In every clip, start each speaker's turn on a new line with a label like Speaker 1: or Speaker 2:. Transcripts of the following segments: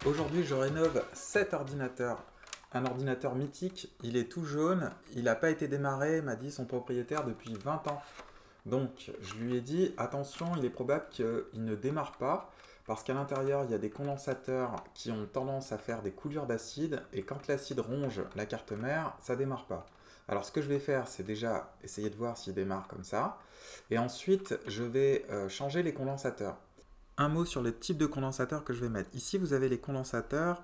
Speaker 1: Aujourd'hui je rénove cet ordinateur. Un ordinateur mythique, il est tout jaune, il n'a pas été démarré, m'a dit son propriétaire, depuis 20 ans. Donc je lui ai dit, attention, il est probable qu'il ne démarre pas, parce qu'à l'intérieur il y a des condensateurs qui ont tendance à faire des coulures d'acide, et quand l'acide ronge la carte mère, ça ne démarre pas. Alors ce que je vais faire, c'est déjà essayer de voir s'il démarre comme ça, et ensuite je vais changer les condensateurs. Un mot sur les types de condensateurs que je vais mettre. Ici vous avez les condensateurs.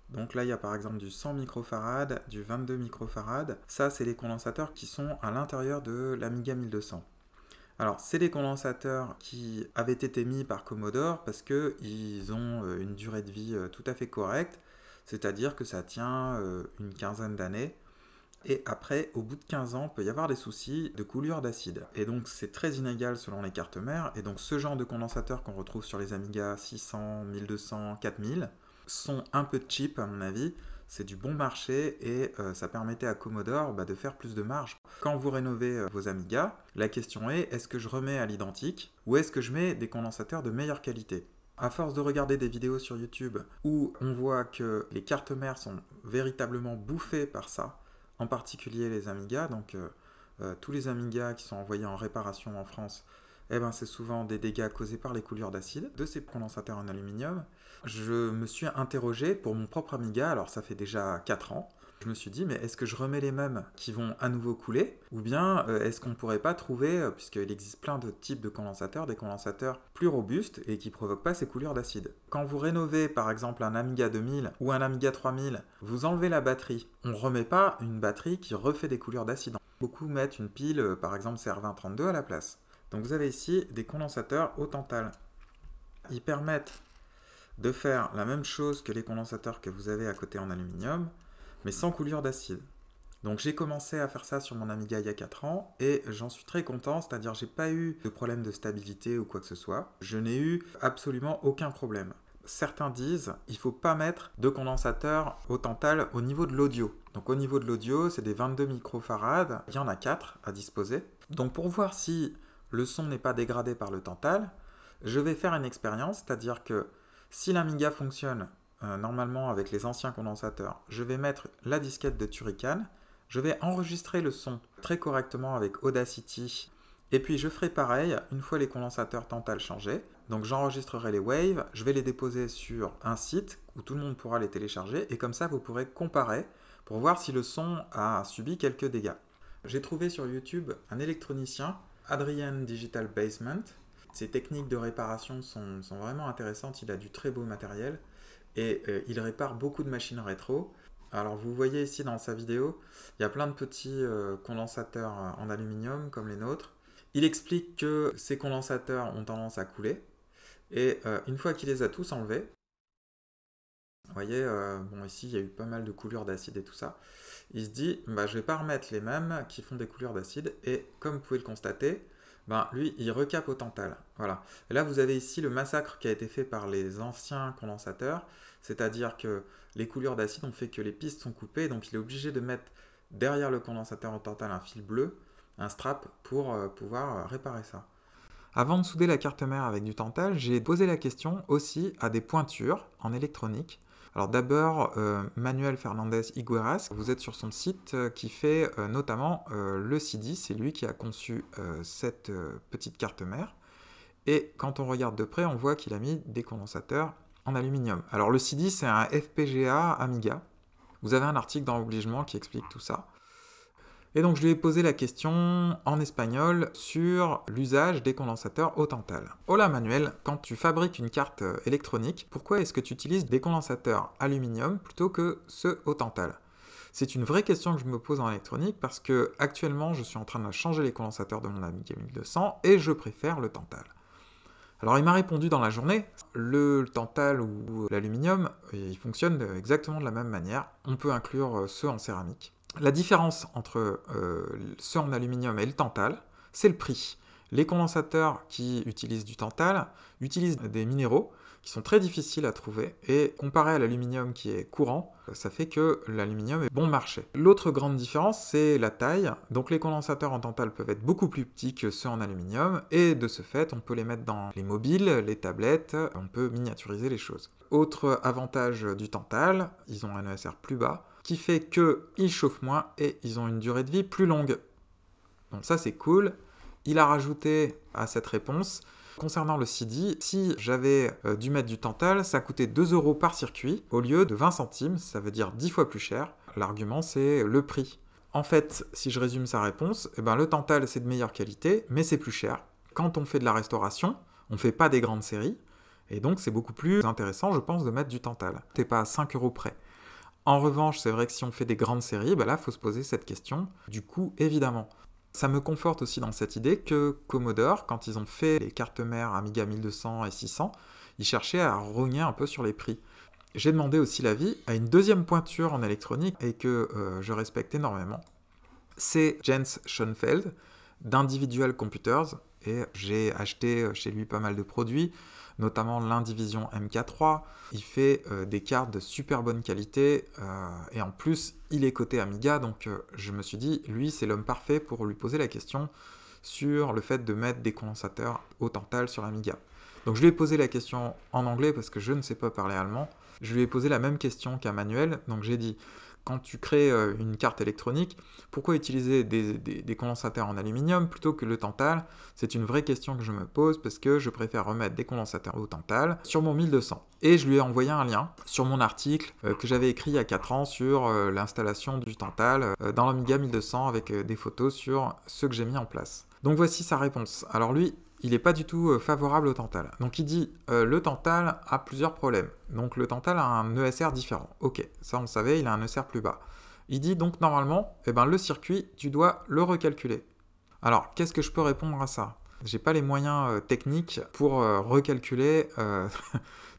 Speaker 1: Donc là, il y a par exemple du 100 microfarad, du 22 microfarad. Ça, c'est les condensateurs qui sont à l'intérieur de l'Amiga 1200. Alors, c'est des condensateurs qui avaient été mis par Commodore parce qu'ils ont une durée de vie tout à fait correcte, c'est-à-dire que ça tient une quinzaine d'années. Et après, au bout de 15 ans, il peut y avoir des soucis de coulure d'acide. Et donc, c'est très inégal selon les cartes mères. Et donc, ce genre de condensateurs qu'on retrouve sur les Amiga 600, 1200, 4000, sont un peu cheap à mon avis, c'est du bon marché et ça permettait à Commodore de faire plus de marge. Quand vous rénovez vos Amiga, la question est-ce que je remets à l'identique ou est-ce que je mets des condensateurs de meilleure qualité? À force de regarder des vidéos sur YouTube où on voit que les cartes mères sont véritablement bouffées par ça, en particulier les Amiga, donc tous les Amiga qui sont envoyés en réparation en France, c'est souvent des dégâts causés par les coulures d'acide de ces condensateurs en aluminium. Je me suis interrogé pour mon propre Amiga, alors ça fait déjà 4 ans. Je me suis dit, mais est-ce que je remets les mêmes qui vont à nouveau couler? Ou bien est-ce qu'on ne pourrait pas trouver, puisqu'il existe plein de types de condensateurs, des condensateurs plus robustes et qui ne provoquent pas ces coulures d'acide. Quand vous rénovez par exemple un Amiga 2000 ou un Amiga 3000, vous enlevez la batterie. On ne remet pas une batterie qui refait des coulures d'acide. Beaucoup mettent une pile, par exemple CR2032 à la place. Donc vous avez ici des condensateurs au tantal. Ils permettent de faire la même chose que les condensateurs que vous avez à côté en aluminium, mais sans coulure d'acide. Donc j'ai commencé à faire ça sur mon Amiga il y a 4 ans et j'en suis très content, c'est-à-dire j'ai pas eu de problème de stabilité ou quoi que ce soit. Je n'ai eu absolument aucun problème. Certains disent il ne faut pas mettre de condensateur au tantal au niveau de l'audio. Donc au niveau de l'audio, c'est des 22 microfarad, il y en a 4 à disposer. Donc pour voir si le son n'est pas dégradé par le tantal, je vais faire une expérience, c'est-à-dire que si l'Amiga fonctionne normalement avec les anciens condensateurs, je vais mettre la disquette de Turrican, je vais enregistrer le son très correctement avec Audacity, et puis je ferai pareil une fois les condensateurs tantal changés. Donc j'enregistrerai les waves, je vais les déposer sur un site où tout le monde pourra les télécharger, et comme ça vous pourrez comparer pour voir si le son a subi quelques dégâts. J'ai trouvé sur YouTube un électronicien, Adrian Digital Basement. Ses techniques de réparation sont vraiment intéressantes, il a du très beau matériel et il répare beaucoup de machines rétro. Alors vous voyez ici dans sa vidéo, il y a plein de petits condensateurs en aluminium comme les nôtres. Il explique que ces condensateurs ont tendance à couler et une fois qu'il les a tous enlevés, vous voyez, bon ici il y a eu pas mal de coulures d'acide et tout ça, il se dit je vais pas remettre les mêmes qui font des coulures d'acide et comme vous pouvez le constater, lui, il recape au tantal. Voilà. Et là, vous avez ici le massacre qui a été fait par les anciens condensateurs, c'est-à-dire que les coulures d'acide ont fait que les pistes sont coupées, donc il est obligé de mettre derrière le condensateur au tantal un fil bleu, un strap, pour pouvoir réparer ça. Avant de souder la carte mère avec du tantal, j'ai posé la question aussi à des pointures en électronique. Alors d'abord, Manuel Fernandez Higueras, vous êtes sur son site qui fait notamment le CD, c'est lui qui a conçu cette petite carte mère. Et quand on regarde de près, on voit qu'il a mis des condensateurs en aluminium. Alors le CD, c'est un FPGA Amiga. Vous avez un article dans l'obligement qui explique tout ça. Et donc je lui ai posé la question en espagnol sur l'usage des condensateurs au tantal. Hola Manuel, quand tu fabriques une carte électronique, pourquoi est-ce que tu utilises des condensateurs aluminium plutôt que ceux au tantal? C'est une vraie question que je me pose en électronique parce que actuellement je suis en train de changer les condensateurs de mon Amiga 1200 et je préfère le tantal. Alors il m'a répondu dans la journée, le tantal ou l'aluminium, ils fonctionnent exactement de la même manière. On peut inclure ceux en céramique. La différence entre ceux en aluminium et le tantal, c'est le prix. Les condensateurs qui utilisent du tantal utilisent des minéraux qui sont très difficiles à trouver, et comparé à l'aluminium qui est courant, ça fait que l'aluminium est bon marché. L'autre grande différence, c'est la taille. Donc les condensateurs en tantal peuvent être beaucoup plus petits que ceux en aluminium, et de ce fait, on peut les mettre dans les mobiles, les tablettes, on peut miniaturiser les choses. Autre avantage du tantal, ils ont un ESR plus bas, qui fait qu'ils chauffent moins et ils ont une durée de vie plus longue. Donc ça c'est cool. Il a rajouté à cette réponse, concernant le CD, si j'avais dû mettre du tantal, ça coûtait 2 € par circuit au lieu de 20 centimes, ça veut dire 10 fois plus cher. L'argument c'est le prix. En fait, si je résume sa réponse, le tantal c'est de meilleure qualité, mais c'est plus cher. Quand on fait de la restauration, on ne fait pas des grandes séries, et donc c'est beaucoup plus intéressant, je pense, de mettre du tantal. T'es pas à 5 € près. En revanche, c'est vrai que si on fait des grandes séries, là, il faut se poser cette question du coût, évidemment. Ça me conforte aussi dans cette idée que Commodore, quand ils ont fait les cartes mères Amiga 1200 et 600, ils cherchaient à rogner un peu sur les prix. J'ai demandé aussi l'avis à une deuxième pointure en électronique et que je respecte énormément. C'est Jens Schoenfeld d'Individual Computers, et j'ai acheté chez lui pas mal de produits, notamment l'Indivision MK3. Il fait des cartes de super bonne qualité, et en plus, il est coté Amiga, donc je me suis dit, lui, c'est l'homme parfait pour lui poser la question sur le fait de mettre des condensateurs au tantal sur Amiga. Donc je lui ai posé la question en anglais parce que je ne sais pas parler allemand. Je lui ai posé la même question qu'à Manuel, donc j'ai dit, quand tu crées une carte électronique, pourquoi utiliser des condensateurs en aluminium plutôt que le tantal? C'est une vraie question que je me pose parce que je préfère remettre des condensateurs au tantal sur mon 1200. Et je lui ai envoyé un lien sur mon article que j'avais écrit il y a 4 ans sur l'installation du tantal dans l'Amiga 1200 avec des photos sur ce que j'ai mis en place. Donc voici sa réponse. Alors lui, il n'est pas du tout favorable au tantal. Donc il dit le tantal a plusieurs problèmes. Donc le tantal a un ESR différent. Ok, ça on le savait, il a un ESR plus bas. Il dit donc normalement, le circuit, tu dois le recalculer. Alors qu'est-ce que je peux répondre à ça? J'ai pas les moyens techniques pour recalculer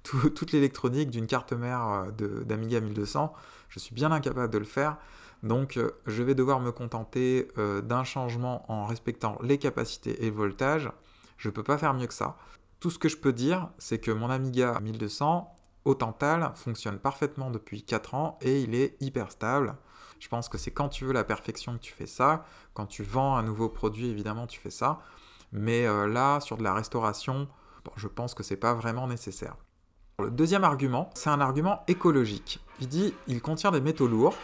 Speaker 1: toute l'électronique d'une carte mère d'Amiga 1200. Je suis bien incapable de le faire. Donc je vais devoir me contenter d'un changement en respectant les capacités et le voltage. Je ne peux pas faire mieux que ça. Tout ce que je peux dire, c'est que mon Amiga 1200 au tantal fonctionne parfaitement depuis 4 ans et il est hyper stable. Je pense que c'est quand tu veux la perfection que tu fais ça. Quand tu vends un nouveau produit, évidemment, tu fais ça. Mais là, sur de la restauration, je pense que ce n'est pas vraiment nécessaire. Le deuxième argument, c'est un argument écologique. Il dit il contient des métaux lourds,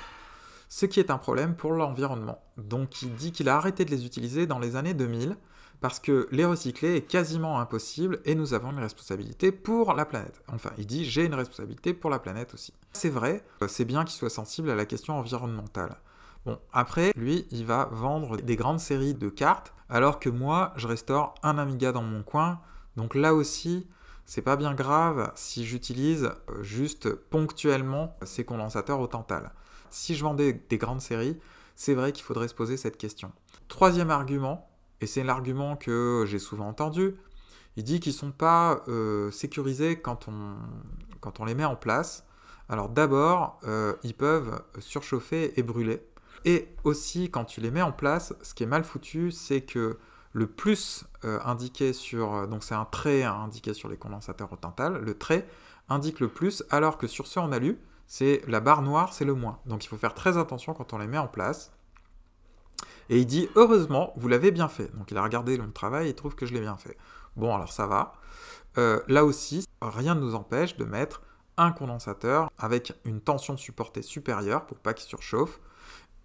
Speaker 1: ce qui est un problème pour l'environnement. Donc il dit qu'il a arrêté de les utiliser dans les années 2000, parce que les recycler est quasiment impossible et nous avons une responsabilité pour la planète. Enfin, il dit « j'ai une responsabilité pour la planète aussi ». C'est vrai, c'est bien qu'il soit sensible à la question environnementale. Bon, après, lui, il va vendre des grandes séries de cartes, alors que moi, je restaure un Amiga dans mon coin. Donc là aussi, c'est pas bien grave si j'utilise juste ponctuellement ces condensateurs au tantal. Si je vendais des grandes séries, c'est vrai qu'il faudrait se poser cette question. Troisième argument, et c'est l'argument que j'ai souvent entendu, il dit qu'ils ne sont pas sécurisés quand on les met en place. Alors d'abord, ils peuvent surchauffer et brûler. Et aussi, quand tu les mets en place, ce qui est mal foutu, c'est que le plus indiqué sur... donc c'est un trait indiqué sur les condensateurs au tantal, le trait indique le plus, alors que sur ceux en alu, c'est la barre noire, c'est le moins. Donc il faut faire très attention quand on les met en place. Et il dit, heureusement, vous l'avez bien fait. Donc il a regardé mon travail et il trouve que je l'ai bien fait. Bon, alors ça va. Là aussi, rien ne nous empêche de mettre un condensateur avec une tension supportée supérieure pour pas qu'il surchauffe.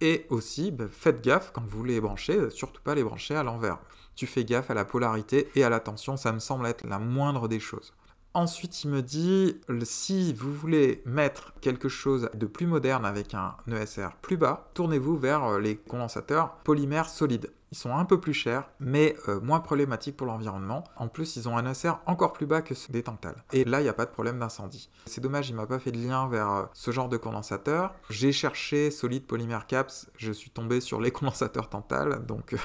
Speaker 1: Et aussi, faites gaffe quand vous les branchez, surtout pas les brancher à l'envers. Tu fais gaffe à la polarité et à la tension, ça me semble être la moindre des choses. Ensuite, il me dit, si vous voulez mettre quelque chose de plus moderne avec un ESR plus bas, tournez-vous vers les condensateurs polymères solides. Ils sont un peu plus chers, mais moins problématiques pour l'environnement. En plus, ils ont un ESR encore plus bas que ceux des tantals. Et là, il n'y a pas de problème d'incendie. C'est dommage, il ne m'a pas fait de lien vers ce genre de condensateur. J'ai cherché Solid Polymer Caps, je suis tombé sur les condensateurs tantal, donc...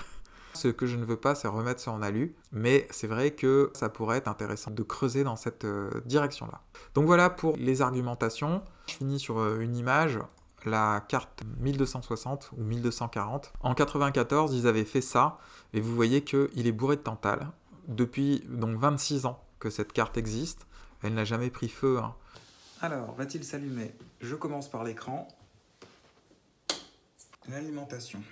Speaker 1: Ce que je ne veux pas, c'est remettre ça en alu, mais c'est vrai que ça pourrait être intéressant de creuser dans cette direction-là. Donc voilà pour les argumentations. Je finis sur une image. la carte 1260 ou 1240. En 94, ils avaient fait ça, et vous voyez qu'il est bourré de tantale. Depuis donc 26 ans que cette carte existe, elle n'a jamais pris feu. Hein. Alors, va-t-il s'allumer? Je commence par l'écran. L'alimentation.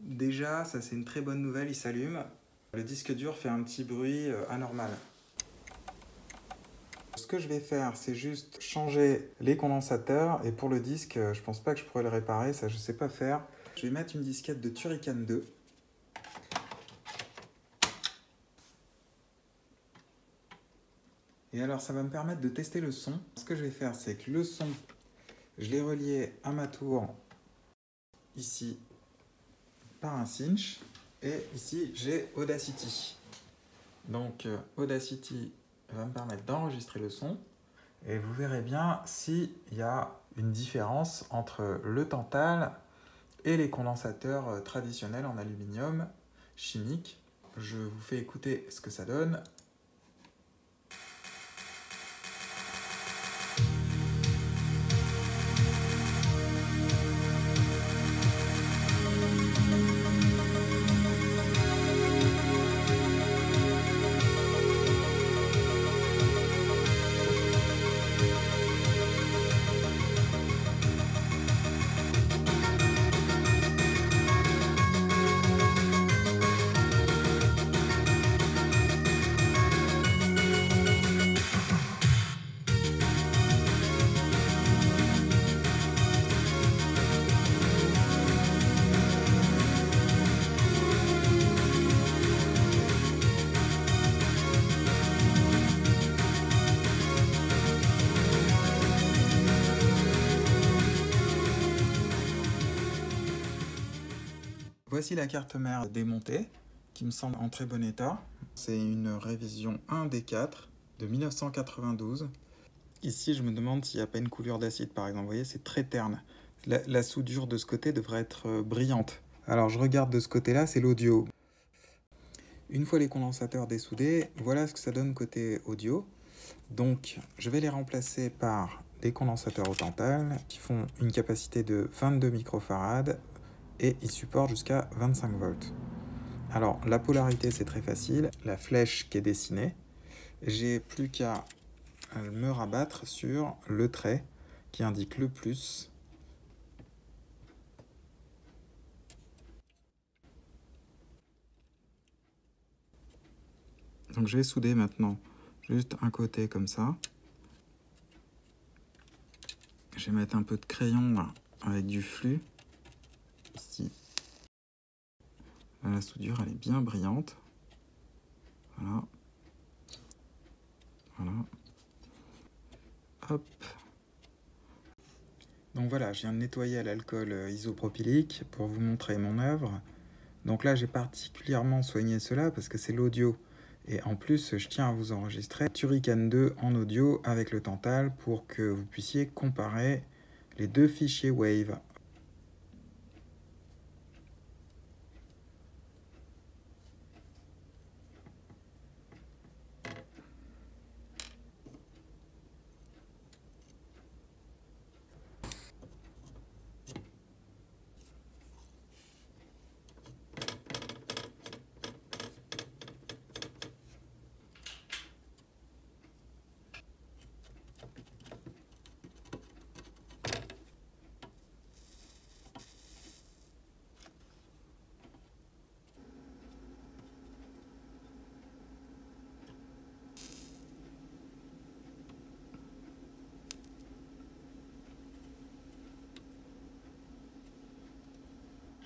Speaker 1: Déjà, ça c'est une très bonne nouvelle, il s'allume. Le disque dur fait un petit bruit anormal. Ce que je vais faire, c'est juste changer les condensateurs. Et pour le disque, je pense pas que je pourrais le réparer, ça je sais pas faire. Je vais mettre une disquette de Turrican 2. Et alors ça va me permettre de tester le son. Ce que je vais faire, c'est que le son, je l'ai relié à ma tour ici par un cinch. Et ici, j'ai Audacity. Donc Audacity va me permettre d'enregistrer le son. Et vous verrez bien s'il y a une différence entre le Tantal et les condensateurs traditionnels en aluminium chimique. Je vous fais écouter ce que ça donne. Voici la carte mère démontée, qui me semble en très bon état. C'est une révision 1D4 de 1992. Ici, je me demande s'il n'y a pas une coulure d'acide, par exemple. Vous voyez, c'est très terne. La soudure de ce côté devrait être brillante. Alors, je regarde de ce côté-là, c'est l'audio. Une fois les condensateurs dessoudés, voilà ce que ça donne côté audio. Donc, je vais les remplacer par des condensateurs au Tantal qui font une capacité de 22 microfarad et ils supportent jusqu'à 25 volts. Alors, la polarité, c'est très facile. La flèche qui est dessinée, j'ai plus qu'à me rabattre sur le trait qui indique le plus. Donc, je vais souder maintenant juste un côté comme ça. Je vais mettre un peu de crayon là, avec du flux. Ici. La soudure, elle est bien brillante. Voilà. Voilà. Hop. Donc voilà, je viens de nettoyer à l'alcool isopropylique pour vous montrer mon œuvre. Donc là, j'ai particulièrement soigné cela parce que c'est l'audio. Et en plus, je tiens à vous enregistrer Turrican 2 en audio avec le Tantal pour que vous puissiez comparer les deux fichiers Wave.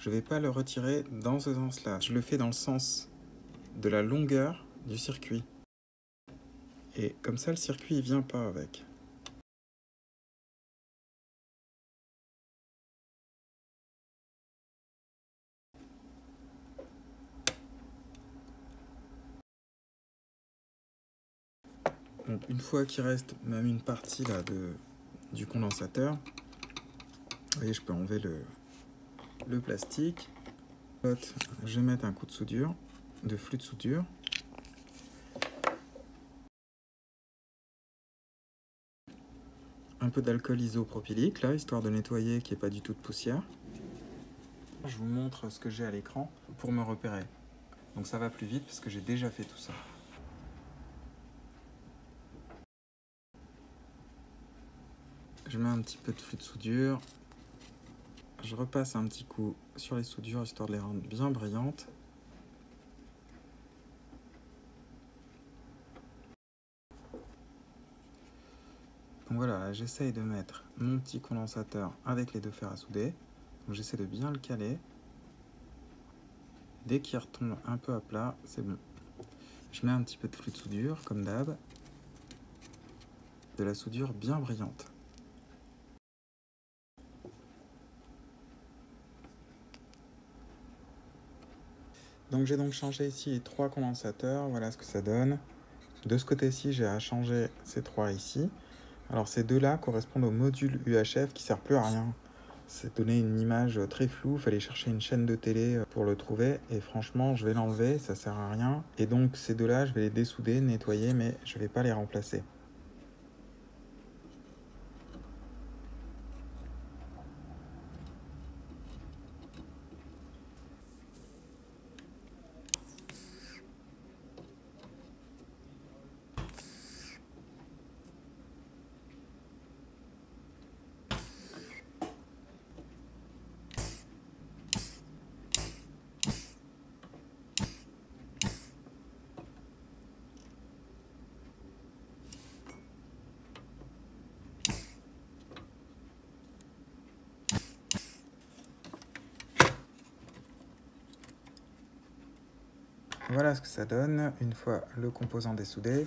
Speaker 1: Je ne vais pas le retirer dans ce sens-là. Je le fais dans le sens de la longueur du circuit. Et comme ça, le circuit ne vient pas avec. Donc, une fois qu'il reste même une partie là, du condensateur, vous voyez, je peux enlever le plastique. Je vais mettre un coup de soudure, de flux de soudure. un peu d'alcool isopropylique là, histoire de nettoyer qu'il n'y ait pas du tout de poussière. Je vous montre ce que j'ai à l'écran pour me repérer. Donc ça va plus vite parce que j'ai déjà fait tout ça. Je mets un petit peu de flux de soudure. Je repasse un petit coup sur les soudures histoire de les rendre bien brillantes. Donc voilà, j'essaye de mettre mon petit condensateur avec les deux fers à souder. Donc j'essaie de bien le caler. Dès qu'il retombe un peu à plat, c'est bon. Je mets un petit peu de flux de soudure, comme d'hab. De la soudure bien brillante. Donc j'ai donc changé ici les 3 condensateurs, voilà ce que ça donne. De ce côté-ci, j'ai changé ces 3 ici. Alors ces deux-là correspondent au module UHF qui ne sert plus à rien. C'est donné une image très floue, il fallait chercher une chaîne de télé pour le trouver. Et franchement, je vais l'enlever, ça ne sert à rien. Et donc ces deux-là, je vais les dessouder, nettoyer, mais je ne vais pas les remplacer. Voilà ce que ça donne une fois le composant dessoudé.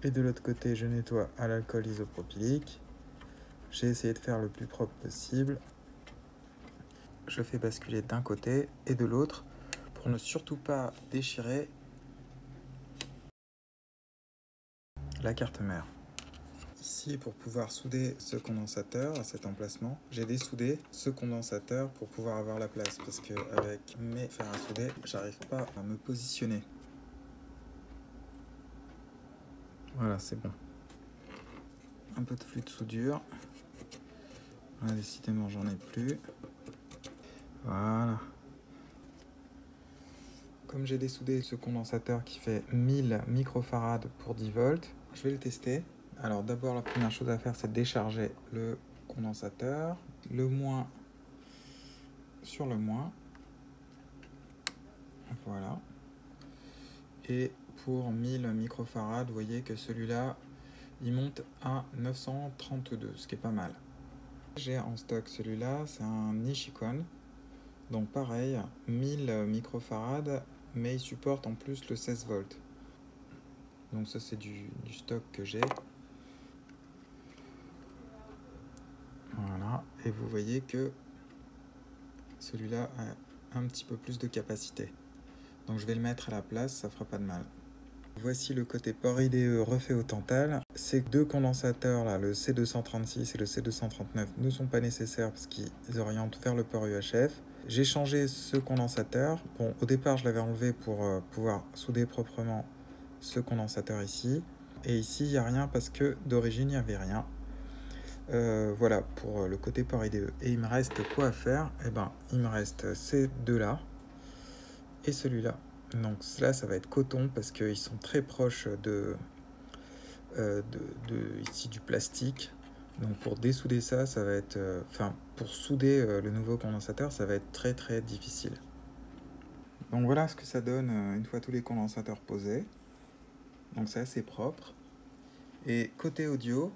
Speaker 1: Et de l'autre côté, je nettoie à l'alcool isopropylique. J'ai essayé de faire le plus propre possible. Je fais basculer d'un côté et de l'autre pour ne surtout pas déchirer la carte mère. Ici, pour pouvoir souder ce condensateur à cet emplacement, j'ai dessoudé ce condensateur pour pouvoir avoir la place parce qu'avec mes fers à souder, j'arrive pas à me positionner. Voilà, c'est bon. Un peu de flux de soudure. Voilà, décidément, j'en ai plus. Voilà. Comme j'ai dessoudé ce condensateur qui fait 1000 microfarad pour 10 volts, je vais le tester. Alors d'abord, la première chose à faire, c'est de décharger le condensateur. Le moins sur le moins. Voilà. Et pour 1000 microfarad, vous voyez que celui-là, il monte à 932, ce qui est pas mal. J'ai en stock celui-là, c'est un Nichicon. Donc pareil, 1000 microfarad, mais il supporte en plus le 16 volts. Donc ça c'est du stock que j'ai. Voilà, et vous voyez que celui-là a un petit peu plus de capacité. Donc je vais le mettre à la place, ça fera pas de mal. Voici le côté port IDE refait au Tantal. Ces deux condensateurs là, le C236 et le C239, ne sont pas nécessaires parce qu'ils orientent vers le port UHF. J'ai changé ce condensateur. Bon, au départ, je l'avais enlevé pour pouvoir souder proprement ce condensateur ici. Et ici, il n'y a rien parce que d'origine, il n'y avait rien. Voilà pour le côté port IDE. Et il me reste quoi à faire? Eh ben, il me reste ces deux-là et celui-là. Donc là, ça va être coton parce qu'ils sont très proches ici du plastique. Donc pour dessouder ça, ça va être... pour souder le nouveau condensateur, ça va être très très difficile. Donc voilà ce que ça donne une fois tous les condensateurs posés. Donc c'est assez propre. Et côté audio,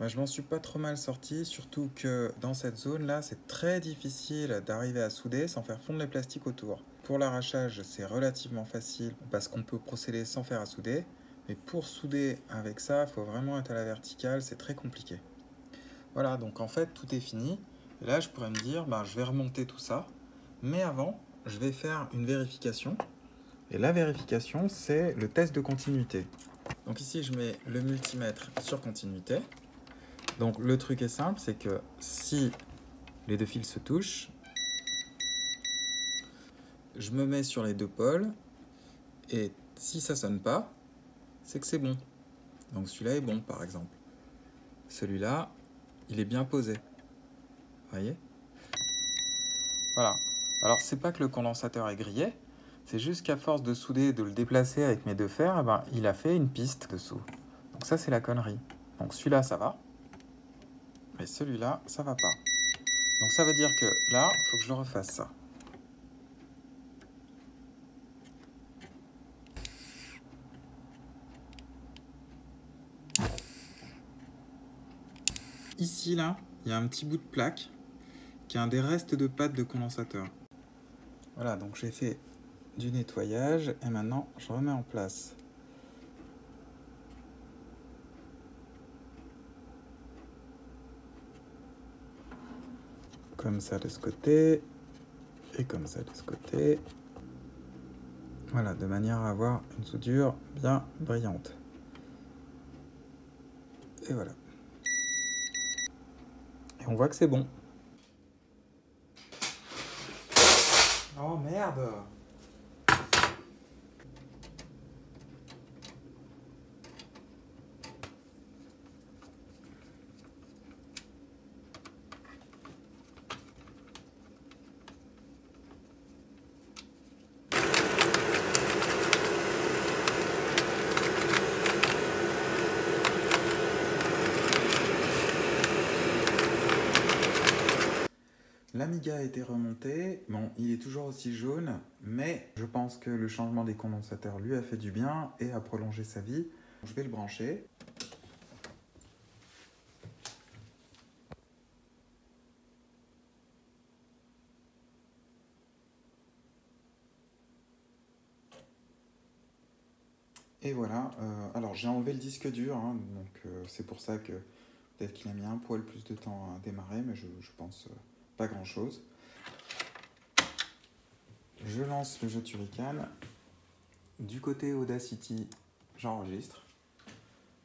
Speaker 1: je m'en suis pas trop mal sorti, surtout que dans cette zone-là, c'est très difficile d'arriver à souder sans faire fondre les plastiques autour. Pour l'arrachage, c'est relativement facile parce qu'on peut procéder sans fer à souder. Mais pour souder avec ça, il faut vraiment être à la verticale, c'est très compliqué. Voilà, donc en fait, tout est fini. Et là, je pourrais me dire, je vais remonter tout ça. Mais avant, je vais faire une vérification. Et la vérification, c'est le test de continuité. Donc ici, je mets le multimètre sur continuité. Donc le truc est simple, c'est que si les deux fils se touchent, je me mets sur les deux pôles et si ça sonne pas, c'est que c'est bon. Donc celui-là est bon par exemple. Celui-là, il est bien posé. Vous voyez? Voilà. Alors c'est pas que le condensateur est grillé, c'est juste qu'à force de souder et de le déplacer avec mes deux fers, eh ben, il a fait une piste dessous. Donc ça c'est la connerie. Donc celui-là ça va, mais celui-là ça va pas. Donc ça veut dire que là, il faut que je le refasse ça. Ici, là, il y a un petit bout de plaque qui est un des restes de pâte de condensateur. Voilà, donc j'ai fait du nettoyage et maintenant je remets en place. Comme ça de ce côté et comme ça de ce côté. Voilà, de manière à avoir une soudure bien brillante. Et voilà. Et on voit que c'est bon. Oh merde! L'Amiga a été remonté, bon, il est toujours aussi jaune, mais je pense que le changement des condensateurs lui a fait du bien et a prolongé sa vie. Je vais le brancher. Et voilà, alors j'ai enlevé le disque dur, hein, donc c'est pour ça que peut-être qu'il a mis un poil plus de temps à démarrer, mais je pense pas grand-chose. Je lance le jeu Turrican. Du côté Audacity, j'enregistre.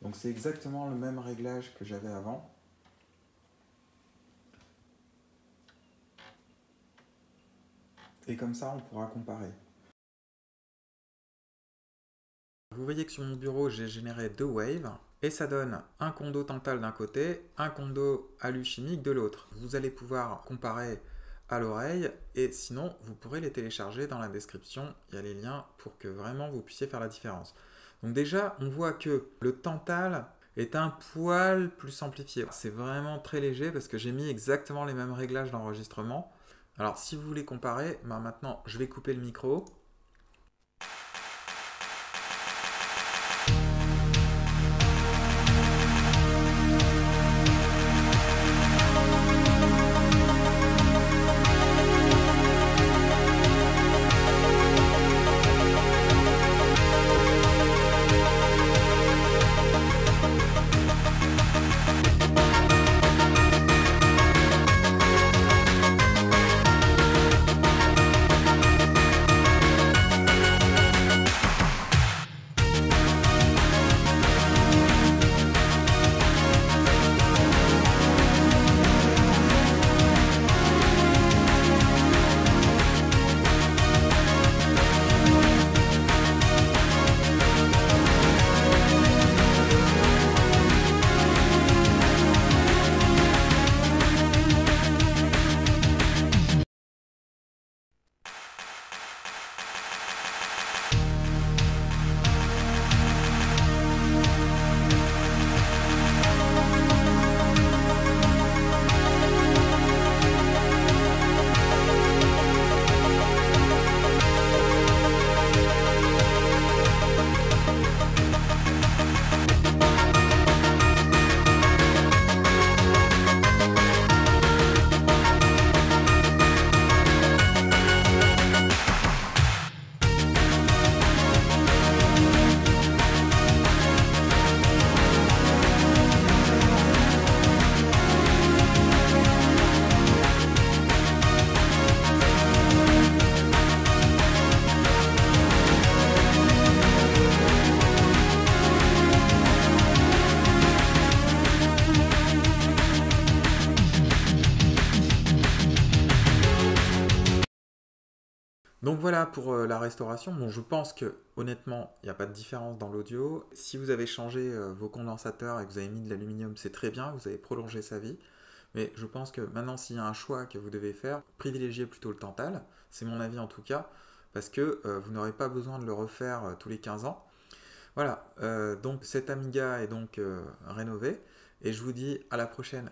Speaker 1: Donc c'est exactement le même réglage que j'avais avant. Et comme ça, on pourra comparer. Vous voyez que sur mon bureau, j'ai généré 2 waves. Et ça donne un condo Tantal d'un côté, un condo alu chimique de l'autre. Vous allez pouvoir comparer à l'oreille, et sinon, vous pourrez les télécharger dans la description. Il y a les liens pour que vraiment vous puissiez faire la différence. Donc déjà, on voit que le Tantal est un poil plus amplifié. C'est vraiment très léger parce que j'ai mis exactement les mêmes réglages d'enregistrement. Alors si vous voulez comparer, ben maintenant je vais couper le micro. Donc voilà pour la restauration. Bon, je pense que honnêtement, il n'y a pas de différence dans l'audio. Si vous avez changé vos condensateurs et que vous avez mis de l'aluminium, c'est très bien, vous avez prolongé sa vie. Mais je pense que maintenant, s'il y a un choix que vous devez faire, privilégiez plutôt le Tantal. C'est mon avis en tout cas, parce que vous n'aurez pas besoin de le refaire tous les 15 ans. Voilà, donc cet Amiga est donc rénové, et je vous dis à la prochaine.